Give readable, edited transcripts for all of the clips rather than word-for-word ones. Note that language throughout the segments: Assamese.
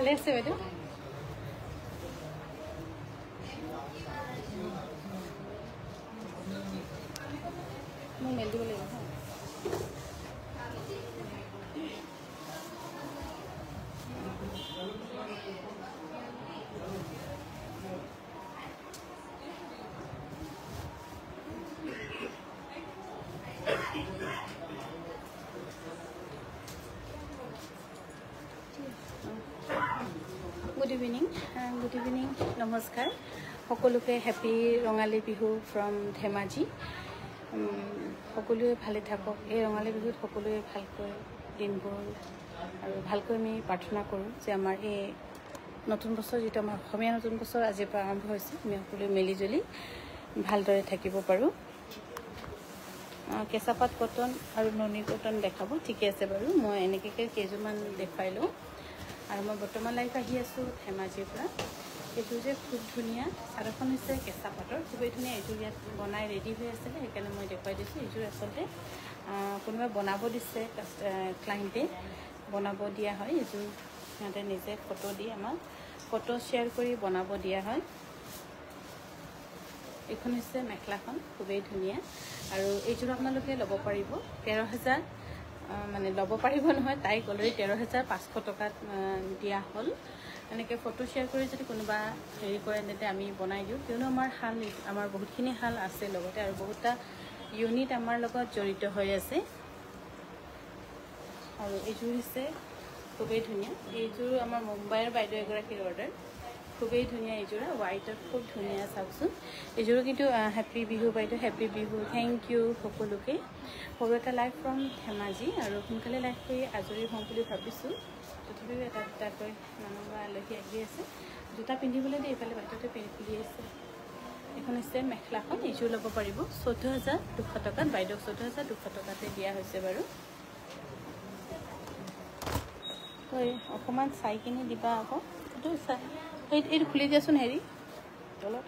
ভালে আছে বাইদেউ মই মেল দিব লাগিব Good evening, নমস্কাৰ সকলোকে হেপী ৰঙালী বিহু ফ্ৰম ধেমাজি সকলোৱে ভালে থাকক এই ৰঙালী বিহুত সকলোৱে ভালকৈ দিনবোৰ আৰু ভালকৈ আমি প্ৰাৰ্থনা কৰোঁ যে আমাৰ এই নতুন বছৰ যেটো আমাৰ অসমীয়া নতুন বছৰ আজিৰ পৰা আৰম্ভ হৈছে আমি সকলোৱে মিলিজুলি ভালদৰে থাকিব পাৰোঁ কেঁচাপাত কটন আৰু ননী কটন দেখাব ঠিকে আছে বাৰু মই এনেকৈ কেইজোৰমান দেখুৱাই লওঁ আৰু মই বৰ্তমান লাইভ আহি আছোঁ ধেমাজিৰ পৰা এইটো যে খুব ধুনীয়া চাদৰখন হৈছে কেঁচা পাটৰ খুবেই ধুনীয়া এইযোৰ ইয়াত বনাই ৰেডি হৈ আছিলে সেইকাৰণে মই দেখুৱাই দিছোঁ এইযোৰ আচলতে কোনোবাই বনাব দিছে ক্লাইণ্টে বনাব দিয়া হয় এইযোৰ সিহঁতে নিজে ফটো দি আমাক ফটো শ্বেয়াৰ কৰি বনাব দিয়া হয় এইখন হৈছে মেখেলাখন খুবেই ধুনীয়া আৰু এইযোৰ আপোনালোকে ল'ব পাৰিব 13,000 মানে ল'ব পাৰিব নহয় তাইক অলৰেডি 13,500 টকাত দিয়া হ'ল এনেকৈ ফটো শ্বেয়াৰ কৰি যদি কোনোবা হেৰি কৰে তেন্তে আমি বনাই দিওঁ কিয়নো আমাৰ বহুতখিনি শাল আছে লগতে আৰু বহুতটা ইউনিট আমাৰ লগত জড়িত হৈ আছে আৰু এইযোৰ হৈছে খুবেই ধুনীয়া এইযোৰ আমাৰ মুম্বাইৰ বাইদেউ এগৰাকীৰ অৰ্ডাৰ খুবেই ধুনীয়া এইযোৰা হোৱাইটত খুব ধুনীয়া চাওকচোন এইযোৰো কিন্তু হেপী বিহু বাইদেউ হেপী বিহু থেংক ইউ সকলোকে সৰু এটা লাইভ ফ্ৰম ধেমাজি আৰু সোনকালে লাইভ কৰি আজৰি হওঁ বুলি ভাবিছোঁ তথাপিও এটা দুটাকৈ মানুহ বা আলহী আহি আছে জোতা পিন্ধিবলৈ দেই এইফালে বাটতে খুলি আছে এখন হৈছে মেখেলাখন এইযোৰ ল'ব পাৰিব 14,200 টকাত বাইদেউ 14,200 টকাতে দিয়া হৈছে বাৰু অকণমান চাই কিনি দিবা আকৌ এইটো চাই এইটো খুলি দিয়াচোন হেৰি তলত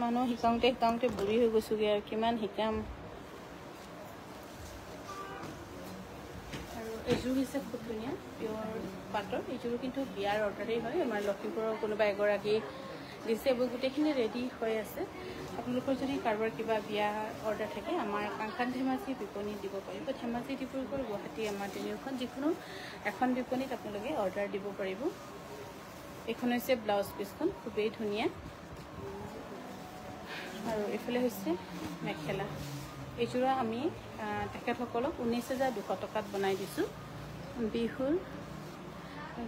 মানুহ শিকাওঁতে বুঢ়ী হৈ গৈছোগৈ আৰু কিমান শিকাম আৰু এইযোৰ হৈছে খুব ধুনীয়া পিয়ৰ পাটৰ এইযোৰো কিন্তু বিয়াৰ অৰ্ডাৰেই হয় আমাৰ লখিমপুৰৰ কোনোবা এগৰাকী দিছে এইবোৰ গোটেইখিনি ৰেডি হৈ আছে আপোনালোকৰ যদি কাৰোবাৰ কিবা বিয়া অৰ্ডাৰ থাকে আমাৰ কাংখান ধেমাজি বিপণীত দিব পাৰিব ধেমাজি ডিব্ৰুগড় গুৱাহাটী আমাৰ তিনিওখন যিকোনো এখন বিপণীত আপোনালোকে অৰ্ডাৰ দিব পাৰিব এইখন হৈছে ব্লাউজ পিচখন খুবেই ধুনীয়া আৰু এইফালে হৈছে মেখেলা এইযোৰা আমি তেখেতসকলক 19,200 টকাত বনাই দিছোঁ বিহুৰ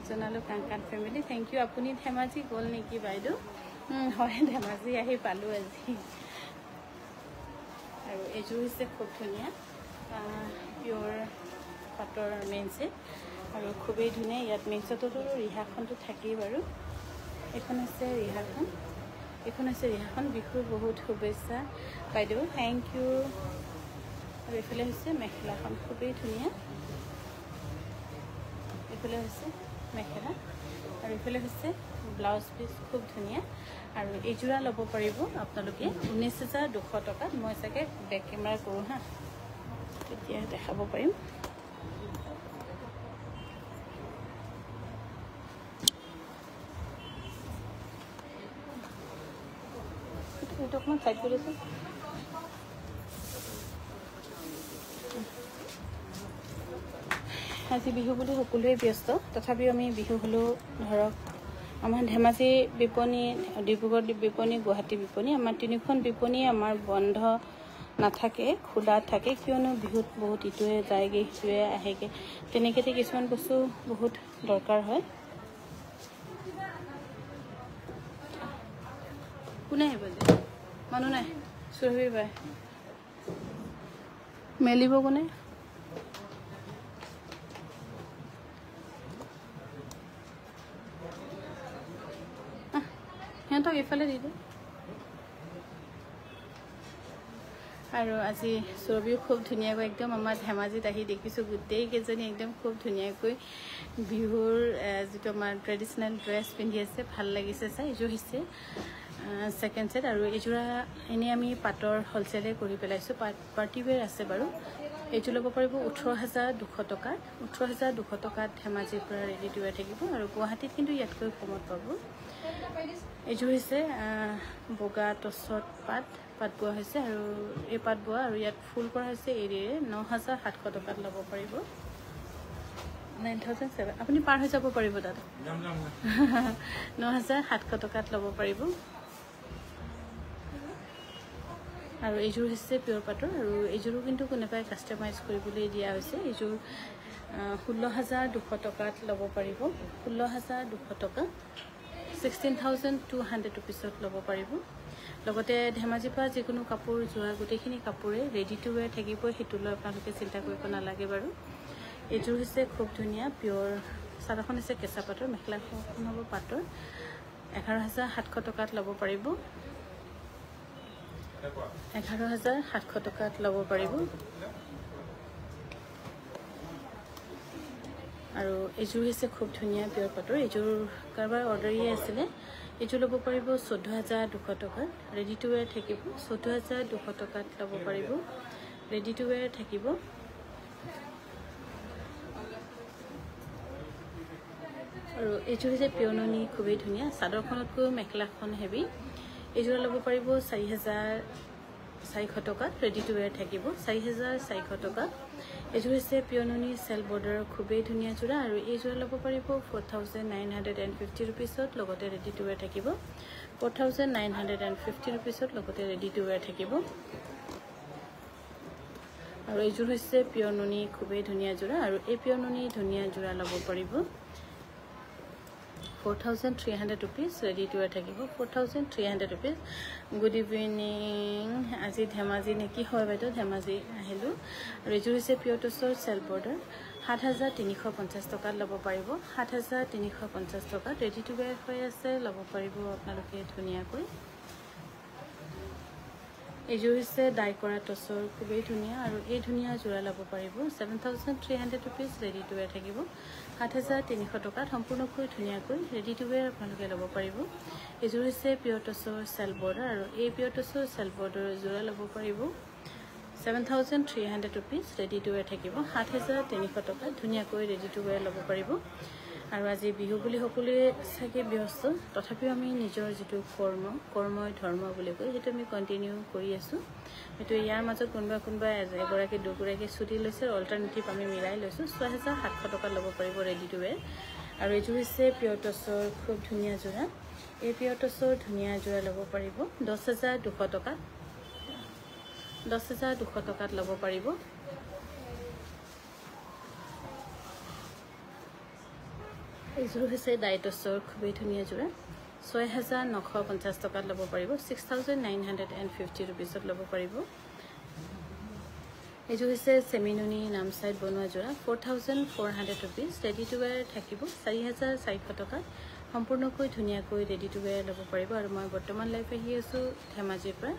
জনালোঁ কাংখান ফেমিলি থেংক ইউ আপুনি ধেমাজি গ'ল নেকি বাইদেউ হয় ধেমাজি আহি পালোঁ আজি আৰু এইযোৰ হৈছে খুব ধুনীয়া পিয়ৰ পাটৰ মেইন ছেট আৰু খুবেই ধুনীয়া ইয়াত মেইন ছেটতো ৰিহাখনটো থাকেই বাৰু এইখন হৈছে ৰিহাখন বিহুৰ বহুত শুভেচ্ছা বাইদেউ থেংক ইউ আৰু এইফালে হৈছে মেখেলাখন খুবেই ধুনীয়া এইফালে হৈছে মেখেলা আৰু এইফালে হৈছে ব্লাউজ পিচ খুব ধুনীয়া আৰু এইযোৰা ল'ব পাৰিব আপোনালোকে 19,200 টকাত মই চাগে বেক কেমেৰা কৰোঁ হা তেতিয়া দেখাব পাৰিম এইটো অকণমান চাইড কৰিছোঁ আজি বিহু বুলি সকলোৱে ব্যস্ত তথাপিও আমি বিহু হ'লেও ধৰক আমাৰ ধেমাজি বিপণী ডিব্ৰুগড় বিপণী গুৱাহাটী বিপণী আমাৰ তিনিখন বিপণী আমাৰ বন্ধ নাথাকে খোলা থাকে কিয়নো বিহুত বহুত ইটোৱে যায়গৈ সিটোৱে আহেগৈ তেনেকৈ কিছুমান বস্তু বহুত দৰকাৰ হয় কোনে আহিব যে মানুহ নাই চুৰভি বাই মেলিব কোনে সিহঁতক এইফালে দি দে আৰু আজি ছবিও খুব ধুনীয়াকৈ একদম আমাৰ ধেমাজিত আহি দেখিছোঁ গোটেইকেইজনী একদম খুব ধুনীয়াকৈ বিহুৰ যিটো আমাৰ ট্ৰেডিশ্যনেল ড্ৰেছ পিন্ধি আছে ভাল লাগিছে চাই এইযোৰ হৈছে सेकेंड सेट और एजोरा एने आमी पाटर होलसेले करि पेलाइছো पार्टी वेयर আছে বাৰু এইটো ল'ব পাৰিব 18,200 টকাত 18,200 টকাত ধেমাজিৰ পৰা ৰেডি টু ৱেৰ থাকিব আৰু গুৱাহাটীত কিন্তু ইয়াতকৈ কমত পাব এইযোৰ হৈছে বগা টছত পাত বোৱা হৈছে আৰু এই পাত বোৱা আৰু ইয়াত ফুল কৰা হৈছে এৰিয়ে 9,700 টকাত ল'ব পাৰিব 9,700 আপুনি পাৰ হৈ যাব পাৰিব দাদা 9,700 টকাত ল'ব পাৰিব আৰু এইযোৰ হৈছে পিয়ৰ পাটৰ আৰু এইযোৰো কিন্তু কোনোবাই কাষ্টমাইজ কৰিবলৈ দিয়া হৈছে এইযোৰ 16,200 টকাত ল'ব পাৰিব 16,200 টকা 16,200 rupeesত ল'ব পাৰিব লগতে ধেমাজিৰ পৰা যিকোনো কাপোৰ যোৱা গোটেইখিনি কাপোৰে ৰেডি টু ৱেৰ থাকিব সেইটো লৈ আপোনালোকে চিন্তা কৰিব নালাগে বাৰু এইযোৰ হৈছে খুব ধুনীয়া পিয়ৰ চাদৰখন হৈছে কেঁচা পাটৰ মেখেলাখন হ'ব পাটৰ 11,700 টকাত ল'ব পাৰিব 11,700 টকাত ল'ব পাৰিব আৰু এইযোৰ হৈছে খুব ধুনীয়া পিয়ৰ পাটৰ এইযোৰ কাৰোবাৰ অৰ্ডাৰেই আছিলে এইযোৰ ল'ব পাৰিব 14,200 টকাত ৰেডি টু ৱেৰ থাকিব 14,200 টকাত ল'ব পাৰিব ৰেডি টু ৱেৰ থাকিব আৰু এইযোৰ হৈছে পিয়ননি খুবেই ধুনীয়া চাদৰখনতকৈ মেখেলাখন হেভি এইযোৰ ল'ব পাৰিব 4,400 টকাত ৰেডি টু ৱেৰ থাকিব 4,400 টকা এইযোৰ হৈছে পিয়ননি চেল বৰ্ডাৰ খুবেই ধুনীয়া যোৰা আৰু এই যোৰা ল'ব পাৰিব 4,950 rupeesত লগতে ৰেডি টু ৱেৰ থাকিব 4,950 rupeesত লগতে ৰেডি টু ৱেৰ থাকিব আৰু এইযোৰ হৈছে পিয়ননি খুবেই ধুনীয়া যোৰা আৰু এই পিয়ননি ধুনীয়া যোৰা ল'ব পাৰিব 4,300 rupees ৰেডি টু ৱেৰ থাকিব 4,300 rupees গুড ইভিনিং আজি ধেমাজি নেকি হয় বাইদেউ ধেমাজি আহিলোঁ আৰু এইযোৰ হৈছে পিয়ৰ টছৰ চেল বৰ্ডাৰ 7,350 টকাত ল'ব পাৰিব 7,350 টকাত ৰেডি টু ৱেৰ হৈ আছে ল'ব পাৰিব আপোনালোকে ধুনীয়াকৈ এইযোৰ হৈছে ডাই কৰা টছৰ খুবেই ধুনীয়া আৰু এই ধুনীয়া যোৰা ল'ব পাৰিব 7,300 rupees ৰেডি টু ৱেৰ থাকিব 7,300 টকাত সম্পূৰ্ণকৈ ধুনীয়াকৈ ৰেডি টু ৱেৰ আপোনালোকে ল'ব পাৰিব এইযোৰ হৈছে পিয়ৰ টছৰ চেল বৰ্ডাৰ আৰু এই পিয়ৰ টছৰ চেল বৰ্ডাৰ যোৰা ল'ব পাৰিব 7,300 rupees ৰেডি টু ৱেৰ থাকিব 7,300 টকাত ধুনীয়াকৈ ৰেডি টু ৱেৰ ল'ব পাৰিব আৰু আজি বিহু বুলি সকলোৱে চাগে ব্যস্ত তথাপিও আমি নিজৰ যিটো কৰ্মই ধৰ্ম বুলি কয় সেইটো আমি কণ্টিনিউ কৰি আছোঁ সেইটো ইয়াৰ মাজত কোনোবা এগৰাকী দুগৰাকী ছুটি লৈছে অল্টাৰনেটিভ আমি মিলাই লৈছোঁ 6,700 টকাত ল'ব পাৰিব ৰেডি টু ৱেৰ আৰু এইযোৰ হৈছে পিয়ৰ টছৰ খুব ধুনীয়া যোৰা এই পিয়ৰ টছৰ ধুনীয়া যোৰা ল'ব পাৰিব 10,200 টকাত 10,200 টকাত ল'ব পাৰিব এইযোৰ হৈছে ডাই টছৰ খুবেই ধুনীয়া যোৰা 6,950 টকাত ল'ব পাৰিব 6,950 rupeesত ল'ব পাৰিব এইযোৰ হৈছে চেমিনুনি নামচাইত বনোৱা যোৰা 4,400 rupees ৰেডি টু ৱেৰ থাকিব 4,400 টকাত সম্পূৰ্ণকৈ ধুনীয়াকৈ ৰেডি টু ৱেৰ ল'ব পাৰিব আৰু মই বৰ্তমান লাইভ আহি আছোঁ ধেমাজিৰ পৰা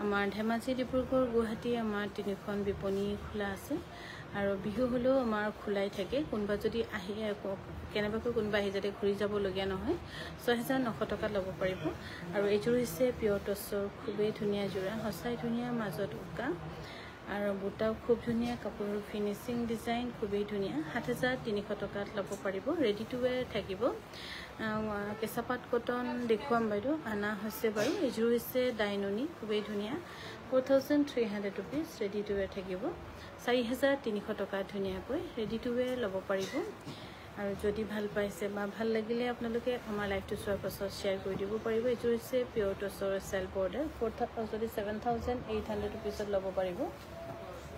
আমাৰ ধেমাজি ডিব্ৰুগড় গুৱাহাটী আমাৰ তিনিখন বিপণী খোলা আছে আৰু বিহু হ'লেও আমাৰ খোলাই থাকে কোনোবা যদি আহি কেনেবাকৈ কোনোবা আহি যাতে ঘূৰি যাবলগীয়া নহয় 6,900 টকাত ল'ব পাৰিব আৰু এইযোৰ হৈছে পিয়ৰ টছৰ খুবেই ধুনীয়া যোৰা সঁচাই ধুনীয়া মাজত উকা আৰু বুটাও খুব ধুনীয়া কাপোৰৰ ফিনিচিং ডিজাইন খুবেই ধুনীয়া 7,300 টকাত ল'ব পাৰিব ৰেডি টু ৱেৰ থাকিব কেঁচাপাত কটন দেখুৱাম বাইদেউ আনা হৈছে বাৰু এইযোৰ হৈছে ডাইননি খুবেই ধুনীয়া 4,300 rupees ৰেডি টু ৱেৰ থাকিব 4,300 টকাত ধুনীয়াকৈ ৰেডি টু ৱেৰ ল'ব পাৰিব আৰু যদি ভাল পাইছে বা ভাল লাগিলে আপোনালোকে আমাৰ লাইভটো চোৱাৰ পাছত শ্বেয়াৰ কৰি দিব পাৰিব এইযোৰ হৈছে পিয়ৰ টছৰ চেল বৰ্ডাৰ 7,800 rupeesত ল'ব পাৰিব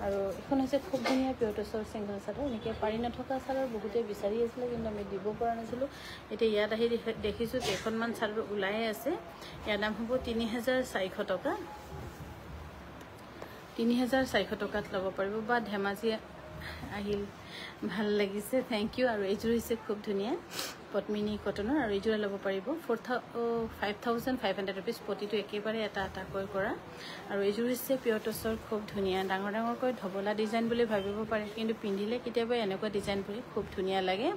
আৰু এখন হৈছে খুব ধুনীয়া পিয়ৰ টছৰ ছিংগল চাদৰ এনেকৈ পাৰি নথকা চাদৰ বহুতে বিচাৰি আছিলে কিন্তু আমি দিব পৰা নাছিলোঁ এতিয়া ইয়াত আহি দেখিছোঁ কেইখনমান চাদৰ ওলাই আছে ইয়াৰ দাম হ'ব 3,400 টকা 3,400 টকাত ল'ব পাৰিব বা ধেমাজি আহিল ভাল লাগিছে থেংক ইউ আৰু এইযোৰ হৈছে খুব ধুনীয়া পদ্মিনী কটনৰ আৰু এইযোৰ ল'ব পাৰিব 5,500 rupees প্ৰতিটো একেবাৰে এটাকৈ কৰা আৰু এইযোৰ হৈছে পিয়ৰ টছৰ খুব ধুনীয়া ডাঙৰকৈ ধবলা ডিজাইন বুলি ভাবিব পাৰে কিন্তু পিন্ধিলে কেতিয়াবা এনেকুৱা ডিজাইন বুলি খুব ধুনীয়া লাগে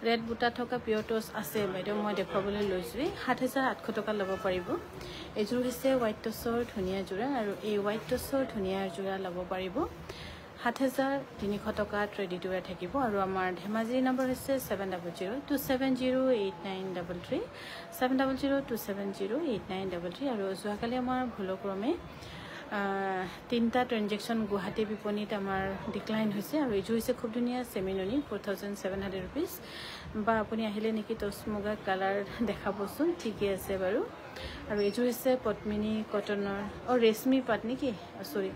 ৰেড বুটা থকা পিয়ৰ টছ আছে বাইদেউ মই দেখুৱাবলৈ লৈছোঁ 7,800 টকা ল'ব পাৰিব এইযোৰ হৈছে হোৱাইট টছৰ ধুনীয়া যোৰা আৰু এই হোৱাইট টছৰ ধুনীয়া যোৰা ল'ব পাৰিব 7,300 টকাত ৰেডি টু ৱেৰ থাকিব আৰু আমাৰ ধেমাজি নম্বৰ হৈছে 7002708933 7002708933 আৰু যোৱাকালি আমাৰ ভুলক্ৰমে 3টা ট্ৰানজেকশ্যন গুৱাহাটী বিপণীত আমাৰ ডিক্লাইন হৈছে আৰু এইটো হৈছে খুব ধুনীয়া চেমিননি 4700 rupees বা আপুনি আহিলে নেকি টছ মুগা কালাৰ দেখাবচোন ঠিকে আছে বাৰু আৰু এইটো হৈছে পদ্মিনী কটনৰ ৰেশমি পাট নেকি সৰি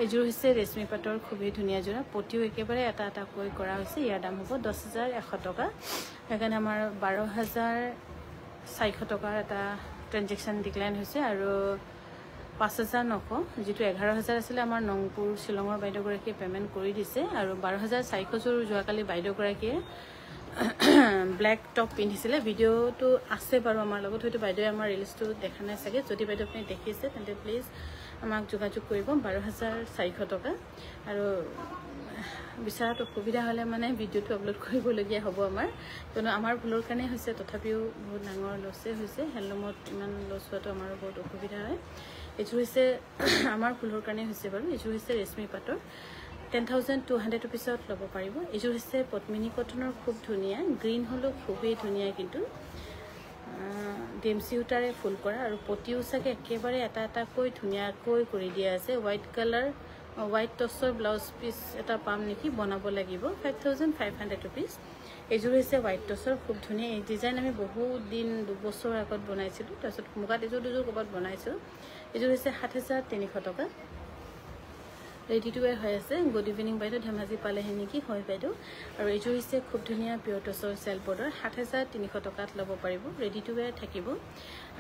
এইটো হৈছে ৰেশমি পাটৰ খুবেই ধুনীয়া জোৰা পটিও একেবাৰে এটা এটা কৈ কৰা হৈছে ইয়াৰ দাম হ'ব 10,100 টকা সেইকাৰণে আমাৰ 12,400 টকাৰ এটা ট্ৰানজেকশ্যন ডিক্লাইন হৈছে আৰু 5,900 যেটো 11,000 আছিল আমাৰ নংপুৰ শিলঙৰ বাইদেউগৰাকীয়ে পেমেন্ট কৰি দিছে আৰু 12,400 যোৱাকালি বাইদেউগৰাকীয়ে ব্ল্যাক টপ পিন্ধিছিলে ভিডিওটো আছে বাৰু আমাৰ লগত হয়তো বাইদেউ আমাৰ ৰিলছটো দেখা নাই চাগে যদি বাইদেউ আপুনি দেখিছে তেন্তে প্লিজ আমাক যোগাযোগ কৰিব 12,400 টকা আৰু বিচাৰত অসুবিধা হলে মানে ভিডিওটো আপলোড কৰিবলগীয়া হ'ব আমাৰ কিয়নো আমাৰ ভুলৰ কাৰণে হৈছে তথাপিও বহুত ডাঙৰ লছে হৈছে হেলমত ইমান লছ হোৱাটো আমাৰ বহুত অসুবিধা হয় এইটো হৈছে আমাৰ ভুলৰ কাৰণে হৈছে বাৰু এইটো হৈছে ৰেশমি পাটৰ 10,200 rupeesত ল'ব পাৰিব এইটো হৈছে পদ্মিনী কটনৰ খুব ধুনীয়া গ্ৰীন হলো খুবেই ধুনীয়া কিন্তু ডিএমচি উটাৰে ফুল কৰা আৰু পটিও চাগে একেবাৰে এটা এটা কৈ ধুনীয়াকৈ কৰি দিয়া আছে white colour white tussar blouse piece এটা পাম নেকি বনাব লাগিব 5,500 rupees এইযোৰ হৈছে হোৱাইট টছৰ খুব ধুনীয়া এই ডিজাইন আমি বহুত দিন 2 বছৰ আগত বনাইছিলো তাৰপিছত মুগাত এযোৰ দুযোৰ ক'বাত বনাইছো এইযোৰ হৈছে 7,300 টকা ৰেডি টু ৱেৰ হৈ আছে গুড ইভিনিং বাইদেউ ধেমাজি পালেহে নেকি হয় বাইদেউ আৰু এইযোৰ হৈছে খুব ধুনীয়া পিয়ৰ টছৰ চেল বৰ্ডাৰ 7,300 টকাত ল'ব পাৰিব ৰেডি টু ৱেৰ থাকিব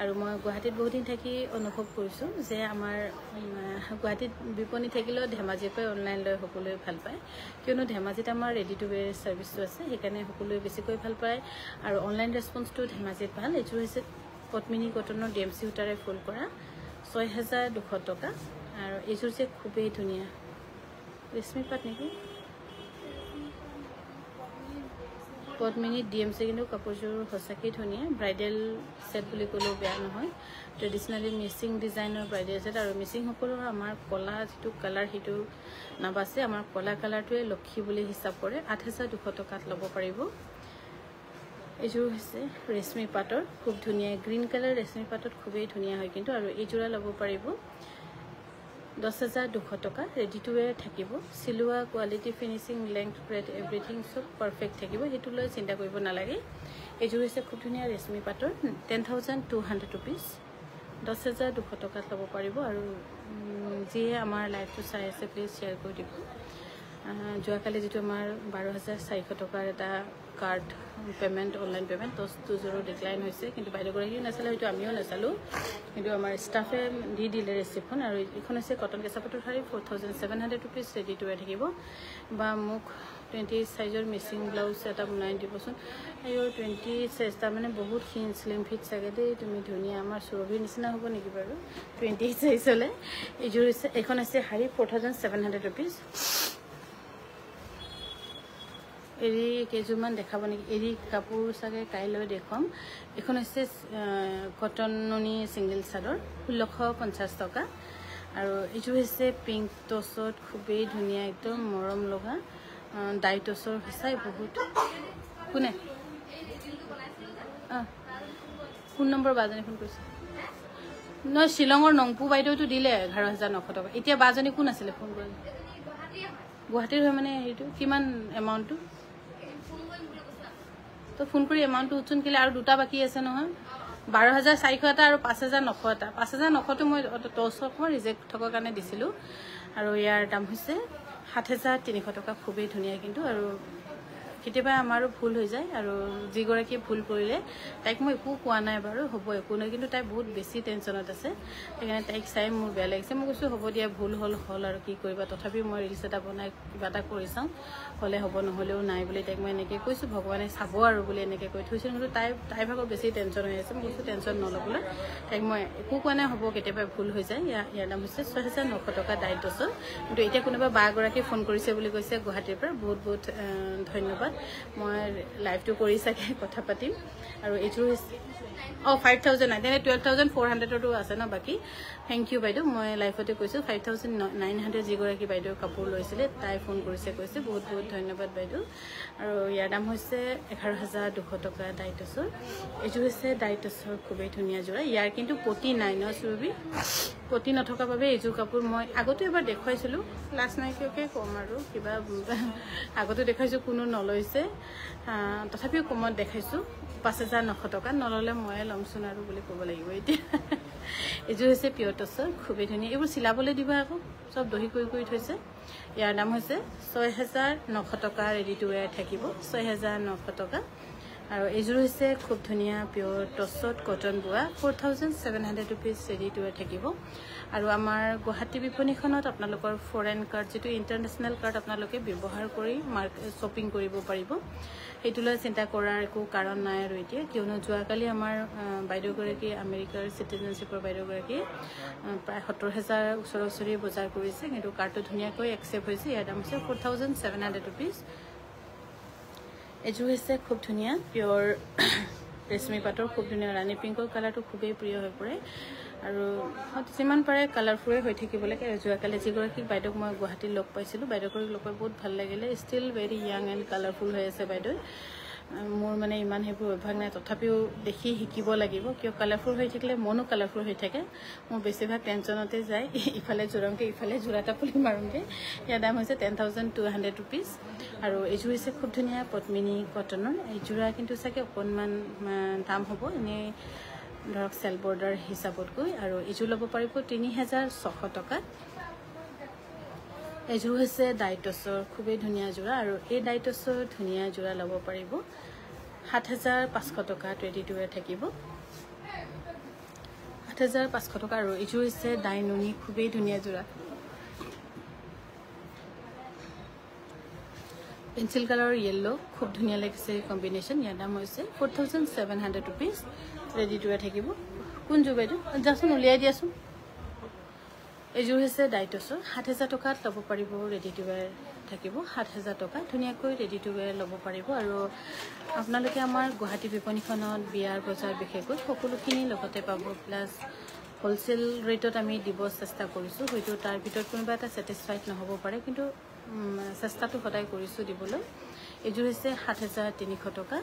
আৰু মই গুৱাহাটীত বহুত দিন থাকি অনুভৱ কৰিছো যে আমাৰ গুৱাহাটীত বিপণী থাকিলেও ধেমাজিৰ পৰা অনলাইন লৈ সকলোৱে ভাল পায় কিয়নো ধেমাজিত আমাৰ ৰেডি টু ৱেৰ সাৰ্ভিসটো আছে সেইকাৰণে সকলোৱে বেছিকৈ ভাল পায় আৰু অনলাইন ৰেসপন্সটো ধেমাজিত ভাল এইযোৰ হৈছে পদ্মিনী কটনৰ ডিএমচি উটাৰে ফুল কৰা 6,200 টকা আৰু এইযোৰ যে খুবেই ধুনীয়া ৰেশমি পাট নেকি পদ্মিনী ডিএমচি কিন্তু কাপোৰযোৰ সঁচাকৈ ধুনীয়া ব্ৰাইডেল সেট বুলি ক'লেও বেয়া নহয় ট্ৰেডিশনালি মিচিং ডিজাইনৰ ব্ৰাইডেল সেট আৰু মিচিং সকলৰ আমাৰ কলা যেটো কালাৰ হিটো নাবাছে আমাৰ কলা কালাৰটোৱে লক্ষী বুলি হিচাপ কৰে 8,200 টকাত ল'ব পাৰিব এইযোৰ হৈছে ৰেশমি পাটৰ খুব ধুনীয়া গ্ৰীন কালাৰ ৰেশমি পাটত খুবেই ধুনীয়া হয় কিন্তু আৰু এইযোৰা ল'ব পাৰিব 10,200 টকা ৰেডি টু ৱেৰ থাকিব সিলুৱা quality finishing length breadth everything সব পাৰফেক্ট থাকিব হেতু লৈ চিন্তা কৰিব নালাগে এইযোৰ হৈছে খুব ধুনীয়া ৰেশমি পাটৰ 10,200 rupees 10,200 টকাত ল'ব পাৰিব আৰু যিয়ে আমাৰ লাইভটো চাই আছে প্লিজ শ্বেয়াৰ কৰি দিব যোৱাকালি যেটো আমাৰ 12,400 টকাৰ এটা কাৰ্ড পেমেন্ট অনলাইন পেমেন্ট দুজোৰো ডিক্লাইন হৈছে কিন্তু বাইদেউগৰাকীও নাচালে হয়তো আমিও নাচালো কিন্তু আমাৰ ষ্টাফে দি দিলে ৰিসিপ্টখন আৰু এখন হৈছে কটন কেঁচা পাটৰ শাৰী 4,700 rupees ৰেডি টু ৱেৰ থাকিব বা মোক 20 সাইজৰ মিচিং ব্লাউজ এটা বনাই দিবচোন আৰু 20 সাইজ তাৰ মানে বহুত ক্ষীণ স্লিম ফিট চাগে দেই তুমি ধুনীয়া আমাৰ সুৰভিৰ নিচিনা হ'ব নেকি বাৰু 20 সাইজ হলে এইযোৰ হৈছে এখন আছে শাৰী 4,700 rupees এৰি কেজুমান দেখাব নেকি এৰি কাপোৰ সাগে কাইলৈ দেখম এখন হৈছে কটননি সিঙ্গেল চাদৰ 1,650 টকা আৰু এইটো হৈছে পিংক টছত খুবেই ধুনীয়া একদম মৰম লগা ডাই টছৰ হিচাই বহুত কোনে ফোন নম্বৰ বাজনী ফোন কৰিছে ন শিলঙৰ নংপু বাইদেউটো দিলে 11,900 টকা এতিয়া বাজনী কোন আছিল ফোন কৰিলে গুৱাহাটীৰ হয় মানে হেইটো কিমান এমাউন্টটো তো ফোন কৰি এমাউন্টটো উচুন কিলে আৰু দুটা বাকি আছে নহয় 12,400 এটা আৰু 5,900 এটা 5,900 টো মই টছক মই ৰিজেক্ট থকাৰ কাৰণে দিছিলো আৰু ইয়াৰ দাম হৈছে 7,300 টকা খুবেই ধুনীয়া কিন্তু আৰু কেতিয়াবা আমাৰো ভুল হৈ যায় আৰু যিগৰাকী ভুল কৰিলে তাইক মই একো কোৱা নাই বাৰু হ'ব একো নাই কিন্তু তাই বহুত বেছি টেনচনত আছে সেইকাৰণে তাইক চাই মোৰ বেয়া লাগিছে মই কৈছো হ'ব দিয়া ভুল হল আৰু কি কৰিবা তথাপি মই ৰিলছ এটা বনাই কিবা এটা কৰি চাম হলে হ'ব নহলেও নাই বুলি তাইক মই এনেকৈ কৈছো ভগৱানে চাব আৰু বুলি এনেকৈ কৈ থৈছিল কিন্তু তাই ভাগৰ বেছি টেনচন হৈ আছে মই কৈছো টেনচন নলবলৈ তাইক মই একো কোৱা নাই হ'ব কেতিয়াবা ভুল হৈ যায় ইয়াৰ দাম হৈছে 6,900 টকা ডাইট টছৰ কিন্তু এতিয়া কোনোবা বাগৰাকী ফোন কৰিছে বুলি কৈছে গুৱাহাটীৰ পৰা বহুত বহুত ধন্যবাদ লগত মই লাইভটো কৰি চাগে কথা পাতিম আৰু এইযোৰ 5000 নাই তেনে 12400টো আছে ন বাকি থ্যাংক ইউ বাইদেউ মই লাইভতে কৈছো 5900 যিগৰাকী বাইদেউ কাপোৰ লৈছিলে তাই ফোন কৰিছে কৈছে বহুত বহুত ধন্যবাদ বাইদেউ আৰু ইয়াৰ দাম হৈছে 11200 টকা ডাইটছৰ এইযোৰ হৈছে ডাইটছৰ খুবেই ধুনীয়া জোৰা ইয়াৰ কিন্তু পটি নাই ন সুৰবি পটি নথকা বাবে এইযোৰ কাপোৰ মই আগতে এবাৰ দেখুৱাইছিলো লাষ্ট নাইকিয়কে কম আৰু কিবা আগতে দেখাইছো কোনো নলৈছে তথাপিও কমত দেখাইছো 5900 টকা নললে মই লমচোন আৰু বুলি ক'ব লাগিব এতিয়া এইযোৰ হৈছে পিয়ৰ টছৰ খুবেই ধুনীয়া এইবোৰ চিলাবলৈ দিবা আকৌ সব দহি কৰি থৈছে ইয়াৰ দাম হৈছে 6900 টকা ৰেডি টু ৱেৰ থাকিব 6900 টকা আৰু এইযোৰ হৈছে খুব ধুনীয়া পিয়ৰ টছত কটন বোৱা 4700 ৰুপিজ ৰেডি টু ৱেৰ থাকিব আৰু আমাৰ গুৱাহাটী বিপণীখনত আপোনালোকৰ ফৰেন কাৰ্ড যেটো ইন্টাৰনেশনাল কাৰ্ড আপোনালোকে ব্যৱহাৰ কৰি শ্বপিং কৰিব পাৰিব এইটোলৈ চিন্তা কৰাৰ একো কাৰণ নাই আৰু এতিয়া কিয়নো যোৱাকালি আমাৰ বাইদেউগৰাকী আমেৰিকাৰ সিটিজেনশিপৰ বাইদেউগৰাকী প্ৰায় 70000 ওচৰ-ওচৰি বজাৰ কৰিছে কিন্তু কাৰ্ডটো ধুনীয়াকৈ একসেপ্ট হৈছে ইয়াৰ দাম হৈছে 4700 ৰুপিজ এইযোৰ হৈছে খুব ধুনীয়া পিয়ৰ ৰেশমি পাটৰ খুব ধুনীয়া ৰাণী পিংকৰ কালাৰটো খুবেই প্ৰিয় হৈ পৰে আৰু যিমান পাৰে কালাৰফুল হৈ থাকিব লাগে যোৱাকালি যিগৰাকী বাইদেউক মই গুৱাহাটীত লগ পাইছিলোঁ বাইদেউগৰাকীক লগ পাই বহুত ভাল লাগিলে still very young and colourful হৈ আছে বাইদেউ মোৰ মানে ইমান হেবোৰ অভ্যাস নাই তথাপিও দেখি শিকিব লাগিব কিয় কালাৰফুল হৈ থাকিলে মনো কালাৰফুল হৈ থাকে মোৰ বেছিভাগ টেনচনতে যায় ইফালে জোৰংকে ইফালে জোৰাটা পুলি মাৰুংগে ইয়াৰ দাম হৈছে 10200 ৰুপিজ আৰু এইযোৰ হৈছে খুব ধুনীয়া পদ্মিনী কটনৰ এইযোৰা কিন্তু চাগে অকণমান দাম হ'ব এনে ধৰক সেল বৰ্ডাৰ হিচাপতকৈ আৰু এইযোৰ ল'ব পাৰিব 3600 টকা এইযোৰ হৈছে ডাইটছৰ খুবেই ধুনীয়া জোৰা আৰু এই ডাইটছৰ ধুনীয়া জোৰা ল'ব পাৰিব 7500 টকা ৰেডি টু ৱেৰ থাকিব 7500 টকা আৰু এইযোৰ হৈছে ডাইনুনি খুবেই ধুনীয়া জোৰা পেন্সিল কালাৰ ইয়েলো খুব ধুনীয়া লাগিছে কম্বিনেশন ইয়াৰ দাম হৈছে 4700 ৰুপিজ ৰেডি টু ৱেৰ থাকিব কোন জো বাইদেউ যাচোন উলিয়াই দিয়াচোন এইযোৰ হৈছে ডাইটছৰ 7000 টকাত ল'ব পাৰিব ৰেডি টু ৱেৰ থাকিব 7000 টকা ধুনীয়াকৈ ৰেডি টু ৱেৰ ল'ব পাৰিব আৰু আপোনালোকে আমাৰ গুৱাহাটী বিপণীখনত বিয়াৰ বজাৰ বিশেষকৈ সকলোখিনি লগতে পাব প্লাস হোলসেল ৰেটত আমি দিব চেষ্টা কৰিছো হয়তো তাৰ ভিতৰত কোনোবা এটা স্যাটিসফাইড নহব পাৰে কিন্তু চেষ্টাটো সদায় কৰিছো দিবলৈ এইযোৰ হৈছে 7300 টকা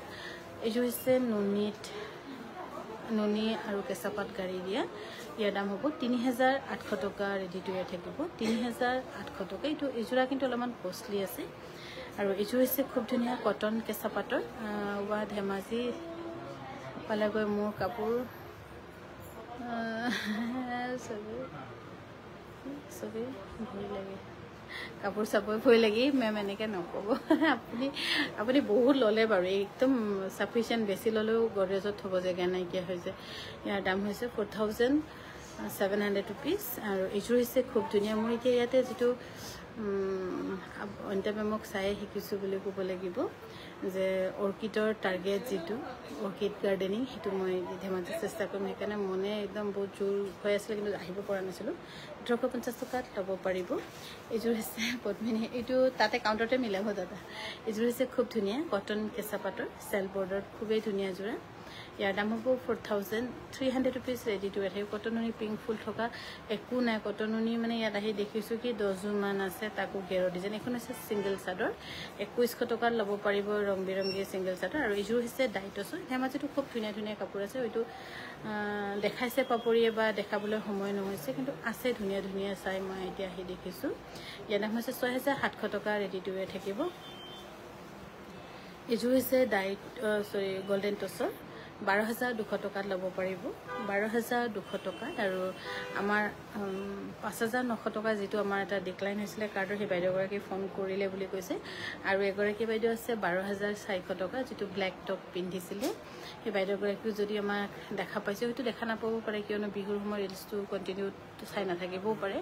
এইযোৰ হৈছে নুনি আৰু কেঁচাপাত গাড়ী দিয়া ইয়াৰ দাম হ'ব 3800 টকা ৰেডি টু ৱেৰ থাকিব 3800 টকা এইটো এইযোৰা কিন্তু অলপমান কষ্টলি আছে আৰু এইযোৰ হৈছে খুব ধুনীয়া কটন কেঁচাপাতৰ ওৱা ধেমাজি পালাগৈ মোৰ কাপোৰ সবে ভয় লাগে কাপোৰ চাবই ভয় লাগি মেম এনেকৈ নক'ব আপুনি বহুত ল'লে বাৰু একদম সাফিচিয়েণ্ট বেছি ল'লেও গডৰেজত থ'ব জেগা নাইকিয়া হৈছে ইয়াৰ দাম হৈছে 4700 ৰুপিজ আৰু এইযোৰ হৈছে খুব ধুনীয়া মোৰ এতিয়া ইয়াতে যিটো অন্তে মেমক চাই শিকিছো বুলি ক'ব লাগিব যে অৰ্কিডৰ টাৰ্গেট যিটো অৰ্কিড গাৰ্ডেনিং সেইটো মই ধেমাজি চেষ্টা কৰিম সেইকাৰণে মনে একদম বহুত জোৰ হৈ আছিলে কিন্তু আহিব পৰা নাছিলোঁ 1850 টকাত ল'ব পাৰিব এইযোৰ হৈছে পদ্মিনী এইটো তাতে কাউণ্টাৰতে মিলাব দাদা এইযোৰ হৈছে খুব ধুনীয়া কটন কেঁচাপাতৰ সেল বৰ্ডাৰ খুবেই ধুনীয়া জোৰা ইয়াৰ দাম হ'ব 4300 ৰুপিজ ৰেডি টু ৱেৰ কটনুনি পিংক ফুল থকা একো নাই কটনুনি মানে ইয়াত আহি দেখিছো কি 10 জোৰ মান আছে তাকো গেৰ ডিজাইন এখন আছে সিঙ্গেল চাদৰ 2100 টকাত ল'ব পাৰিব ৰং বিৰংগী সিঙ্গেল চাদৰ আৰু এইযোৰ হৈছে ডাইটছৰ ধেমাজিটো খুব ধুনীয়া ধুনীয়া কাপোৰ আছে হয়তো দেখাইছে পাপৰিয়ে বা দেখাবলৈ সময় নহৈছে কিন্তু আছে ধুনীয়া ধুনীয়া চাই মই এতিয়া আহি দেখিছো ইয়াৰ দাম হৈছে 6700 টকা ৰেডি টু ৱেৰ থাকিব এইযোৰ হৈছে গোল্ডেন টছৰ 12200 টকাত ল'ব পাৰিব 12200 টকা আৰু আমাৰ 5900 টকা যেটো আমাৰ এটা ডিক্লাইন হৈছিলে কাৰ্ডৰ হে বাইদেউগৰাকী ফোন কৰিলে বুলি কৈছে আৰু এগৰাকী বাইদেউ আছে 12400 টকা যেটো ব্ল্যাক টপ পিন্ধিছিলে হে বাইদেউগৰাকী যদি আমাক দেখা পাইছে হয়তো দেখা নাপাব পাৰে কিয়নো বিহুৰ সময় ৰিলছটো কন্টিনিউ চাই নাথাকিবও পাৰে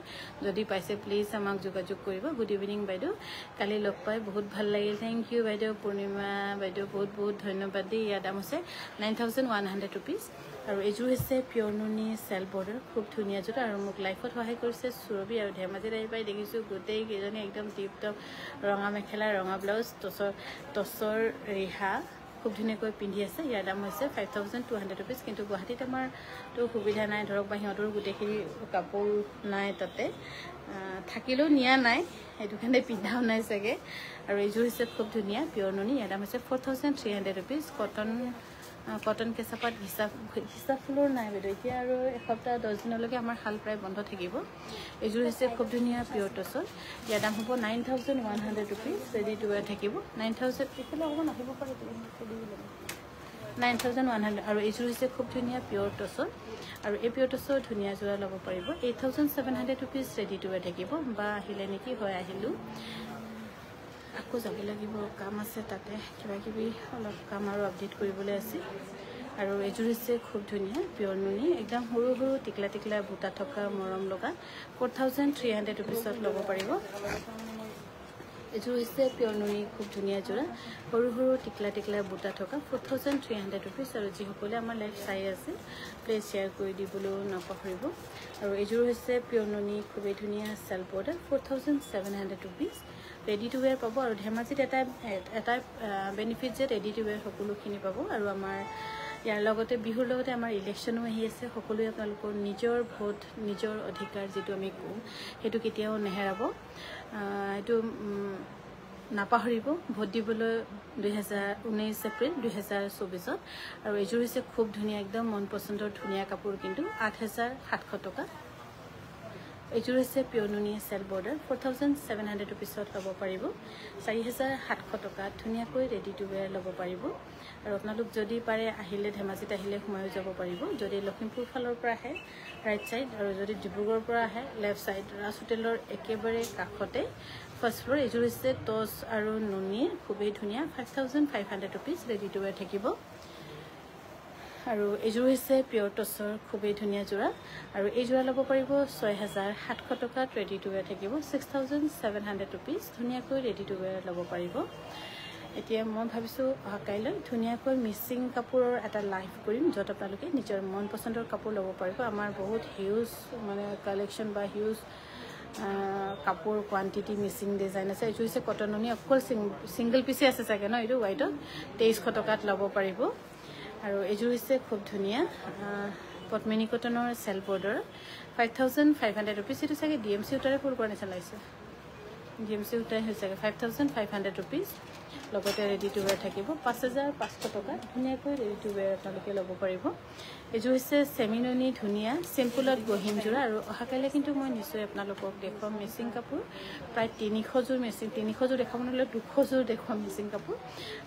যদি পাইছে প্লিজ আমাক যোগাযোগ কৰিব গুড ইভিনিং বাইদেউ কালি লগ পাই বহুত ভাল লাগিল থ্যাংক ইউ বাইদেউ পূৰ্ণিমা বাইদেউ বহুত বহুত ধন্যবাদ দেই ইয়াৰ দাম আছে 9000 5,100 rupees. আৰু এইযোৰ হৈছে পিয়ৰ নুনি চেল বৰ্ডাৰ খুব ধুনীয়া যোৰ আৰু মোক লাইফত সহায় কৰিছে সুৰভি আৰু ধেমাজিত আহি পাই দেখিছোঁ গোটেই কেইজনী একদম টিপ টপ ৰঙা মেখেলা ৰঙা ব্লাউজ টচৰ ৰিহা খুব ধুনীয়াকৈ পিন্ধি আছে ইয়াৰ দাম হৈছে 5,200 rupees কিন্তু গুৱাহাটীত আমাৰতো সুবিধা নাই ধৰক বা সিহঁতৰ গোটেইখিনি কাপোৰ নাই তাতে থাকিলেও নিয়া নাই সেইটো কাৰণে পিন্ধাও নাই চাগে আৰু এইযোৰ হৈছে খুব ধুনীয়া পিয়ৰ নুনি ইয়াৰ দাম হৈছে 4,300 rupees কটন কেঁচাপাত হিচাপ ফুলৰ নাই বাইদেউ এতিয়া আৰু এসপ্তাহ 10 দিনলৈকে আমাৰ শাল প্ৰায় বন্ধ থাকিব এইযোৰ হৈছে খুব ধুনীয়া পিয়ৰ টচৰ ইয়াৰ দাম হ'ব 9,100 rupees ৰেডি টু ৱেৰ থাকিব 9,000 এইফালে অকণমান আহিব পাৰে 9,100 আৰু এইযোৰ হৈছে খুব ধুনীয়া পিয়ৰ টচৰ আৰু এই পিয়ৰ টচৰ ধুনীয়া যোৰা ল'ব পাৰিব 8,700 rupees ৰেডি টু ৱেৰ থাকিব বা আহিলে নেকি হয় আহিলোঁ আকৌ যাব লাগিব কাম আছে তাতে কিবা কিবি অলপ কাম আৰু আপডেট কৰিবলৈ আছে আৰু এইযোৰ হৈছে খুব ধুনীয়া পিয়ৰ নুনি একদম সৰু সৰু টিকলা টিকলা বুটা থকা মৰম লগা 4,300 rupeesত ল'ব পাৰিব এইযোৰ হৈছে পিয়ৰ নুনি খুব ধুনীয়া যোৰা সৰু সৰু টিকলা টিকলা বুটা থকা 4,300 rupees আৰু যিসকলে আমাৰ লাইভ চাই আছে প্লিজ শ্বেয়াৰ কৰি দিবলৈও নাপাহৰিব আৰু এইযোৰ হৈছে পিয়ৰ নুনি খুবেই ধুনীয়া self border 4,700 rupees ready to wear পাব আৰু ধেমাজিত এটা বেনিফিট যে ৰেডি টু ৱেৰ সকলোখিনি পাব আৰু আমাৰ ইয়াৰ লগতে বিহুৰ লগতে আমাৰ ইলেকশ্যনো আহি আছে সকলোৱে আপোনালোকৰ নিজৰ ভোট নিজৰ অধিকাৰ যিটো আমি কওঁ সেইটো কেতিয়াও নেহেৰাব এইটো নাপাহৰিব ভোট দিবলৈ 19 এপ্ৰিল 2024 আৰু এইযোৰ হৈছে খুব ধুনীয়া একদম মন পচন্দৰ ধুনীয়া কাপোৰ কিন্তু 8,700 টকা এইযোৰ হৈছে পিয়ৰ নুনি চেল বৰ্ডাৰ 4,700 rupeesত ল'ব পাৰিব 4,700 টকাত ধুনীয়াকৈ ৰেডি টু ৱেৰ ল'ব পাৰিব আৰু আপোনালোক যদি পাৰে আহিলে ধেমাজিত আহিলে সোমাই যাব পাৰিব যদি লখিমপুৰ ফালৰ পৰা আহে ৰাইট সাইড আৰু যদি ডিব্ৰুগড়ৰ পৰা আহে লেফট সাইড ৰাজ হোটেলৰ একেবাৰে কাষতে ফাৰ্ষ্ট ফ্লোৰ এইযোৰ হৈছে টচ আৰু নুনিৰ খুবেই ধুনীয়া 5,500 rupees ৰেডি টু ৱেৰ থাকিব আৰু এইযোৰ হৈছে পিয়ৰ টচৰ খুবেই ধুনীয়া যোৰা আৰু এই যোৰা ল'ব পাৰিব 6,700 টকাত ৰেডি টু ৱেৰ থাকিব 6,700 rupees ধুনীয়াকৈ ৰেডি টু ৱেৰ ল'ব পাৰিব এতিয়া মই ভাবিছোঁ কাইলৈ ধুনীয়াকৈ মিচিং কাপোৰৰ এটা লাইভ কৰিম য'ত আপোনালোকে নিজৰ মন পচন্দৰ কাপোৰ ল'ব পাৰিব আমাৰ বহুত হিউজ মানে কালেকশ্যন বা হিউজ কাপোৰ কোৱান্টিটি মিচিং ডিজাইন আছে এইটো হৈছে কটন নুনি অকল ছিংগল পিচে আছে চাগে ন এইটো হোৱাইটত 2,100 টকাত ল'ব পাৰিব আৰু এইযোৰ হৈছে খুব ধুনীয়া পদ্মিনী কটনৰ চেল বৰ্ডাৰ 5,500 rupees এইটো চাগে DMC উটাৰে ফুল কৰা নিচিনা লাগিছে DMC উটাৰে হৈছে 5,500 rupees লগতে ৰেডি টু ৱেৰ থাকিব 5,500 টকা ধুনীয়াকৈ ৰেডি টু ৱেৰ আপোনালোকে ল'ব পাৰিব এইযোৰ হৈছে চেমি নুনি ধুনীয়া চিম্পুলত গহিম যোৰা আৰু অহাকাইলৈ কিন্তু মই নিশ্চয় আপোনালোকক দেখুৱাম মিচিং কাপোৰ প্ৰায় 300 যোৰ মিচিং 300 যোৰ দেখাব নহ'লে 200 যোৰ দেখুৱাম মিচিং কাপোৰ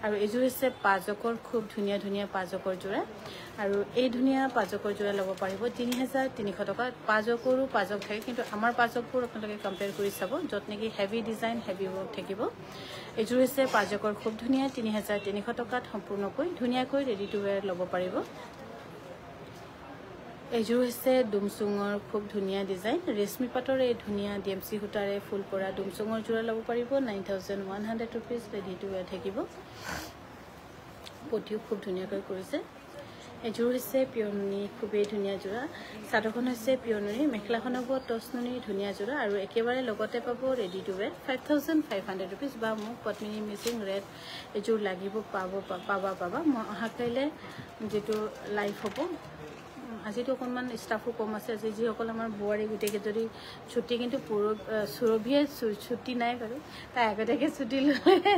আৰু এইযোৰ হৈছে পাজকৰ খুব ধুনীয়া ধুনীয়া পাজকৰ যোৰা আৰু এই ধুনীয়া পাজকৰ যোৰা ল'ব পাৰিব 3,300 টকা পাজকৰো পাজক থাকে কিন্তু আমাৰ পাজকবোৰ আপোনালোকে কম্পেয়াৰ কৰি চাব য'ত নেকি হেভি ডিজাইন হেভি ৱৰ্ক থাকিব এইযোৰ হৈছে পাজকৰ খুব ধুনীয়া 3,300 টকাত সম্পূৰ্ণকৈ ধুনীয়াকৈ ৰেডি টু ৱেৰ ল'ব পাৰিব এইযোৰ হৈছে ডুমচুঙৰ খুব ধুনীয়া ডিজাইন ৰেশমি পাটৰ এই ধুনীয়া DMC সূতাৰে ফুল কৰা ডুমচুঙৰ যোৰা ল'ব পাৰিব 9,100 rupees ৰেডি টু ৱেৰ থাকিব পটিও খুব ধুনীয়াকৈ কৰিছে এইযোৰ হৈছে পিয়ৰ নুনি খুবেই ধুনীয়া যোৰা চাদৰখন হৈছে পিয়ৰ নুনি মেখেলাখন হ'ব টচ নুনি ধুনীয়া যোৰা আৰু একেবাৰে লগতে পাব ৰেডি টু ৱেৰ 5,500 rupees বা মোক পদ্মিনী মিচিং ৰেড এইযোৰ লাগিব পাবা মই অহাকাইলৈ যিটো লাইভ হ'ব আজিতো অকণমান ষ্টাফো কম আছে আজি যিসকল আমাৰ বোৱাৰী গোটেইকেইজনী ছুটি কিন্তু সুৰভিয়ে ছুটি নাই বাৰু তাই আগতীয়াকৈ ছুটি ল'লে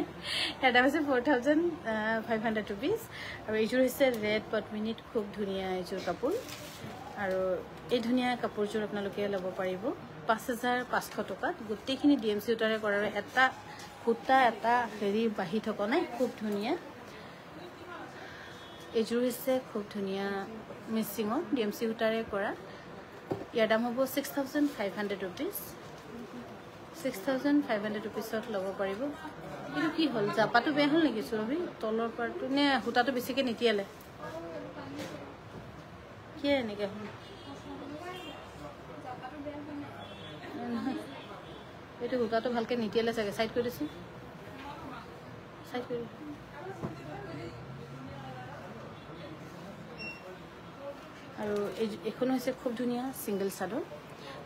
এটা হৈছে 4,500 rupees আৰু এইযোৰ হৈছে ৰেড পদ্মিনীত খুব ধুনীয়া এইযোৰ কাপোৰ আৰু এই ধুনীয়া কাপোৰযোৰ আপোনালোকে ল'ব পাৰিব 5,500 টকাত গোটেইখিনি DMC উটাৰে কৰাৰ এটা সূতা এটা হেৰি বাঢ়ি থকা নাই খুব ধুনীয়া এইযোৰ হৈছে খুব ধুনীয়া মিচিঙৰ DMC সূতাৰে কৰা ইয়াৰ দাম হ'ব 6,500 rupees 6,500 rupeesত ল'ব পাৰিব এইটো কি হ'ল জাপাটো বেয়া হ'ল নেকি সুৰভি তলৰ পাৰটো নে সূতাটো বেছিকৈ নিতিয়ালে কি এনেকৈ হ'ল এইটো সূতাটো ভালকৈ নিতিয়ালে চাগে চাইড কৰি দিছোঁ চাইড কৰি আৰু এখন হৈছে খুব ধুনীয়া সিঙ্গল চাদৰ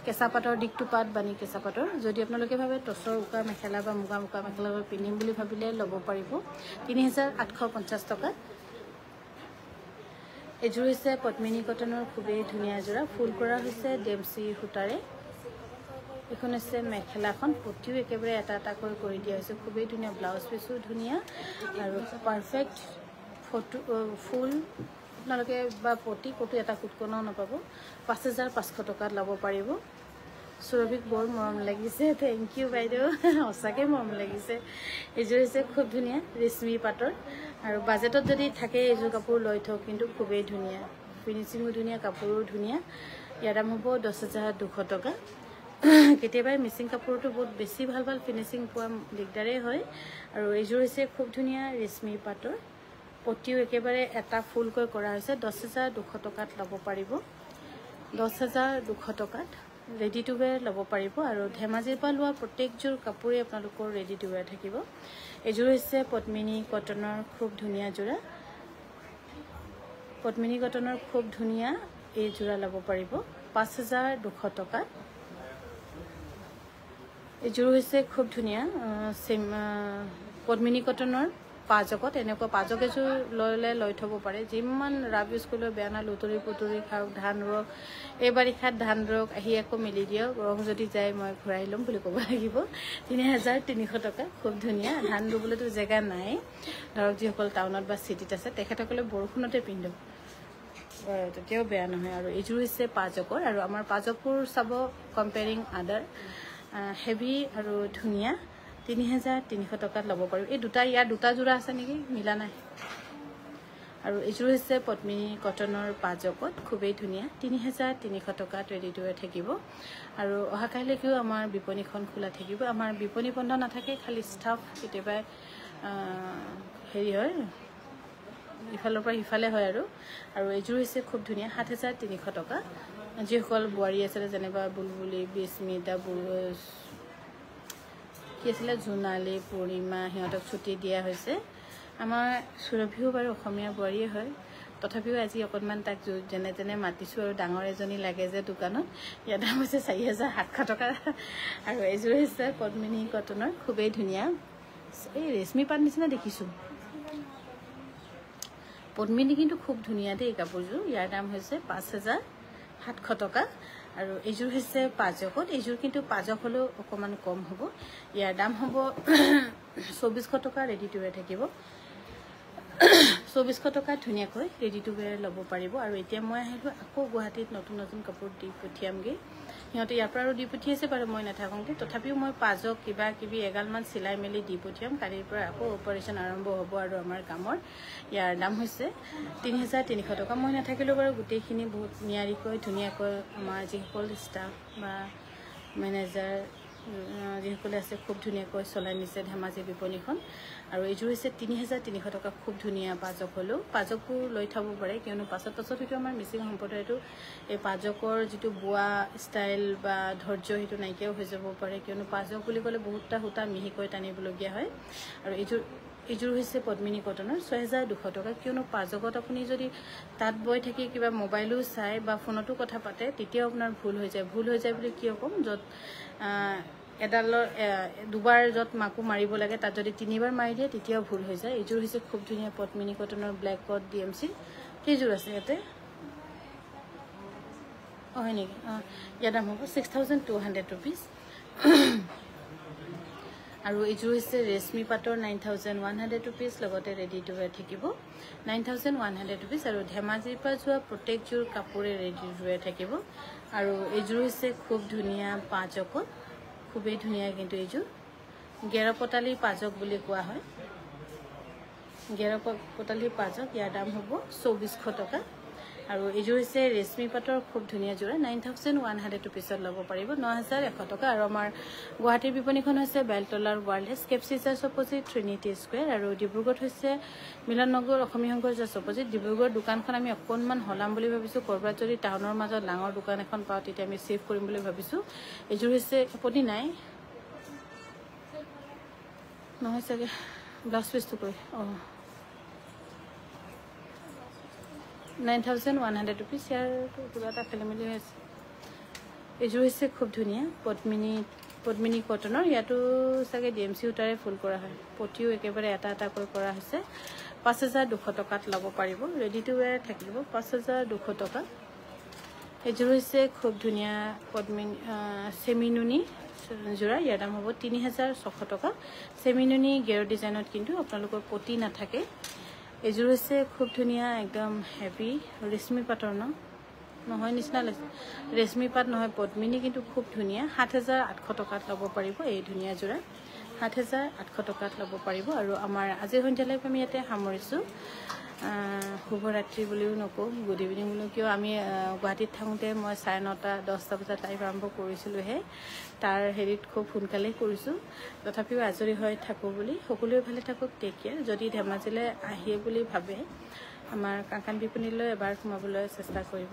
কেঁচা পাটৰ দিকটো পাট বানি কেঁচা পাটৰ যদি আপোনালোকে ভাবে টছৰ উকা মেখেলা বা মুগা মেখেলা পিন্ধিম বুলি ভাবিলে ল'ব পাৰিব 3850 টকা এযোৰ হৈছে পদ্মিনী কটনৰ খুবেই ধুনীয়া জোৰা ফুল কৰা হৈছে ডেমচি সূতাৰে এখন হৈছে মেখেলাখন পটিও একেবাৰে এটা এটাকৈ কৰি দিয়া হৈছে খুবেই ধুনীয়া ব্লাউজ পিসও ধুনীয়া আৰু পাৰফেক্ট ফটো ফুল আপোনালোকে বা পটি কটো এটা কুটকনাও নাপাব 5500 টকাত ল'ব পাৰিব সুৰভিক বৰ মৰম লাগিছে থ্যাংক ইউ বাইদেউ সঁচাকৈ মৰম লাগিছে এযোৰ হৈছে খুব ধুনীয়া ৰেশমি পাটৰ আৰু বাজেটত যদি থাকে এযোৰ কাপোৰ লৈ থওক কিন্তু খুবেই ধুনীয়া ফিনিশিংও ধুনীয়া কাপোৰো ধুনীয়া ইয়াৰ দাম হ'ব 10200 টকা কেতিয়াবা মিচিং কাপোৰটো বহুত বেছি ভাল ফিনিশিং পোৱা দিগদাৰে হয় আৰু এযোৰ হৈছে খুব ধুনীয়া ৰেশমি পাটৰ পটিও একেবাৰে এটা ফুলকৈ কৰা হৈছে 10200 টকাত ল'ব পাৰিব 10200 টকাত ৰেডি টু ওয়্যাৰ ল'ব পাৰিব আৰু ধেমাজিৰ পৰা লোৱা প্ৰত্যেকযোৰ কাপোৰে আপোনালোকৰ ৰেডি টু ওয়্যাৰ থাকিব এযোৰ হৈছে পদ্মিনী কটনৰ খুব ধুনীয়া জোৰা পদ্মিনী কটনৰ খুব ধুনীয়া এই জোৰা ল'ব পাৰিব 5200 টকাত এযোৰ হৈছে খুব ধুনীয়া পদ্মিনী কটনৰ পাজকত এনেকুৱা পাজক এযোৰ লৈ থব পাৰে যিমান ৰাব ইউজ কৰিলেও বেয়া না লুতৰি পুতৰি খাওক ধান ৰক এই বাৰিষাত ধান ৰক আহি আকৌ মিলি দিয়ক ৰং যদি যায় মই ঘূৰাই ল'ম বুলি ক'ব লাগিব 3300 টকা খুব ধুনীয়া ধান ৰুবলৈতো জেগা নাই ধৰক যিসকল টাউনত বা চিটিত আছে তেখেতসকলে বৰষুণতে পিন্ধক তেতিয়াও বেয়া নহয় আৰু এযোৰ হৈছে পাজকৰ আৰু আমাৰ পাজকবোৰ চাব কম্পেয়াৰিং আদাৰ হেভি আৰু ধুনীয়া 3300 টকাত ল'ব পাৰিব এই ইয়াৰ দুটা জোৰা আছে নেকি মিলা নাই আৰু এযোৰ হৈছে পদ্মিনী কটনৰ পাজকত খুবেই ধুনীয়া 3300 টকাত ৰেডি টু ওয়্যাৰ থাকিব আৰু অহা কাইলৈকেও আমাৰ বিপণীখন খোলা থাকিব আমাৰ বিপণী বন্ধ নাথাকে খালি ষ্টাফ কেতিয়াবা হেৰি হয় ইফালৰ পৰা ইফালে হয় আৰু এযোৰ হৈছে খুব ধুনীয়া 7300 টকা যিসকল বোৱাৰী আছে যেনেবা বুলবুলি বিস্মিতা কি আছিলে জোনালী পূৰ্ণিমা সিহঁতক ছুটি দিয়া হৈছে আমাৰ সুৰভিও বাৰু অসমীয়া বোৱাৰীয়ে হয় তথাপিও আজি অকণমান তাক যেনে তেনে মাতিছোঁ আৰু ডাঙৰ এজনী লাগে যে দোকানত ইয়াৰ দাম হৈছে 4700 টকা আৰু এযোৰ হৈছে পদ্মিনী কটনৰ খুবেই ধুনীয়া এই ৰেশমি পাট নিচিনা দেখিছোঁ পদ্মিনী কিন্তু খুব ধুনীয়া দেই কাপোৰযোৰ ইয়াৰ দাম হৈছে 5700 টকা আৰু এযোৰ হৈছে পাজকত এযোৰ কিন্তু পাজক হলেও অকমান কম হ'ব ইয়াৰ দাম হ'ব 2400 টকা ৰেডি টু ওয়্যাৰ থাকিব 2400 টকা ধুনীয়াকৈ ৰেডি টু ওয়্যাৰ ল'ব পাৰিব আৰু এতিয়া মই আহিলো আকৌ গুৱাহাটীত নতুন কাপোৰ দি পঠিয়ামগে সিহঁতে ইয়াৰ পৰা আৰু দি পঠিয়াইছে বাৰু মই নাথাকোঁতে তথাপিও মই পাজক কিবা কিবি এগালমান চিলাই মেলি দি পঠিয়াম কালিৰ পৰা আকৌ অপাৰেশ্যন আৰম্ভ হ'ব আৰু আমাৰ কামৰ ইয়াৰ দাম হৈছে 3300 টকা মই নাথাকিলেও বাৰু গোটেইখিনি বহুত নিয়াৰিকৈ ধুনীয়াকৈ আমাৰ যিসকল ষ্টাফ বা মেনেজাৰ যিসকলে আছে খুব ধুনীয়াকৈ চলাই নিছে ধেমাজি বিপণীখন আৰু এযোৰ হৈছে 3300 টকা খুব ধুনীয়া পাজক হলেও পাজকবোৰ লৈ থব পাৰে কিয়নো পাছত হয়তো আমাৰ মিচিং সম্প্ৰদায়টো এই পাজকৰ যিটো বোৱা ষ্টাইল বা ধৈৰ্য সেইটো নাইকিয়াও হৈ যাব পাৰে কিয়নো পাজক বুলি ক'লে বহুতটা সূতা মিহিকৈ টানিবলগীয়া হয় আৰু এযোৰ হৈছে পদ্মিনী কটনৰ 6200 টকা কিয়নো পাজকত আপুনি যদি তাত বৈ থাকি কিবা মোবাইলো চাই বা ফোনতো কথা পাতে তেতিয়াও আপোনাৰ ভুল হৈ যায় বুলি কিয় ক'ম য'ত এডালৰ দুবাৰ য'ত মাকো মাৰিব লাগে তাত যদি তিনিবাৰ মাৰি দিয়ে তেতিয়াও ভুল হৈ যায় এযোৰ হৈছে খুব ধুনীয়া পদ্মিনী কটনৰ ব্লেক কট ডিএমচি কেইযোৰ আছে ইয়াতে হয় নেকি ইয়াৰ দাম হ'ব 6200 ৰুপিজ আৰু এযোৰ হৈছে ৰেশমি পাটৰ 9100 ৰুপিজ লগতে ৰেডি টু ওয়্যাৰ থাকিব 9100 ৰুপিজ আৰু ধেমাজিৰ পৰা যোৱা প্ৰত্যেকযোৰ কাপোৰে ৰেডি টু ওয়্যাৰ থাকিব আৰু এযোৰ হৈছে খুব ধুনীয়া পাজকত খুবেই ধুনীয়া কিন্তু এযোৰ গেৰপতালি পাজক বুলি কোৱা হয় গেৰপতালি পাজক ইয়াৰ দাম হ'ব 2400 টকা আৰু এযোৰ হৈছে ৰেশমি পাটৰ খুব ধুনীয়া জোৰা 9100 ৰুপিছত ল'ব পাৰিব 9100 টকা আৰু আমাৰ গুৱাহাটীৰ বিপণীখন হৈছে বেলতলাৰ ৱাৰ্ল্ড স্কেপ চিজাৰ্ছ অপজিট ট্ৰিনিটি স্কুৱেৰ আৰু ডিব্ৰুগড়ত হৈছে মিলন নগৰ অসমীয়া সংঘৰ জাষ্ট অপজিট ডিব্ৰুগড় দোকানখন আমি অকণমান হলাম বুলি ভাবিছোঁ ক'ৰবাত যদি টাউনৰ মাজত ডাঙৰ দোকান এখন পাওঁ তেতিয়া আমি সেভ কৰিম বুলি ভাবিছোঁ এযোৰ হৈছে আপত্তি নাই নহয় চাগে ব্লাউজ পিচটো কৈ 9,100 rupees ইয়াৰ কিবা এটা খেলি মেলি হৈ আছে এইযোৰ হৈছে খুব ধুনীয়া পদ্মিনী কটনৰ ইয়াতো চাগে DMC উটাৰে ফুল কৰা হয় পটিও একেবাৰে এটা কৈ কৰা হৈছে 5,200 টকাত ল'ব পাৰিব ৰেডি টু ওয়্যাৰ থাকিব 5,200 টকা এইযোৰ হৈছে খুব ধুনীয়া চেমিনুনি জোৰা ইয়াৰ দাম হ'ব 3,600 টকা চেমিনুনি গেৰ ডিজাইনত কিন্তু আপোনালোকৰ পটি নাথাকে এইযোৰ হৈছে খুব ধুনীয়া একদম হেভি ৰেশমি পাটৰ নহয় নিচিনা লাগিছে ৰেশমি পাট নহয় পদ্মিনী কিন্তু খুব ধুনীয়া 7,800 টকাত ল'ব পাৰিব এই ধুনীয়া জোৰা 7,800 টকাত ল'ব পাৰিব আৰু আমাৰ আজি সন্ধিয়ালৈ আমি ইয়াতে সামৰিছোঁ শুভৰাত্ৰি বুলিও নকওঁ গুড ইভিনিং বুলিও কিয় আমি গুৱাহাটীত থাকোঁতে মই 9:30 10টা বজাত লাইভ আৰম্ভ কৰিছিলোঁহে তাৰ হেৰিত খুব সোনকালেই কৰিছোঁ তথাপিও আজৰি হৈ থাকোঁ বুলি সকলোৱে ভালে থাকক টেক কেয়াৰ যদি ধেমাজিলৈ আহে বুলি ভাবে আমাৰ কাংকান বিপণীলৈ এবাৰ সোমাবলৈ চেষ্টা কৰিব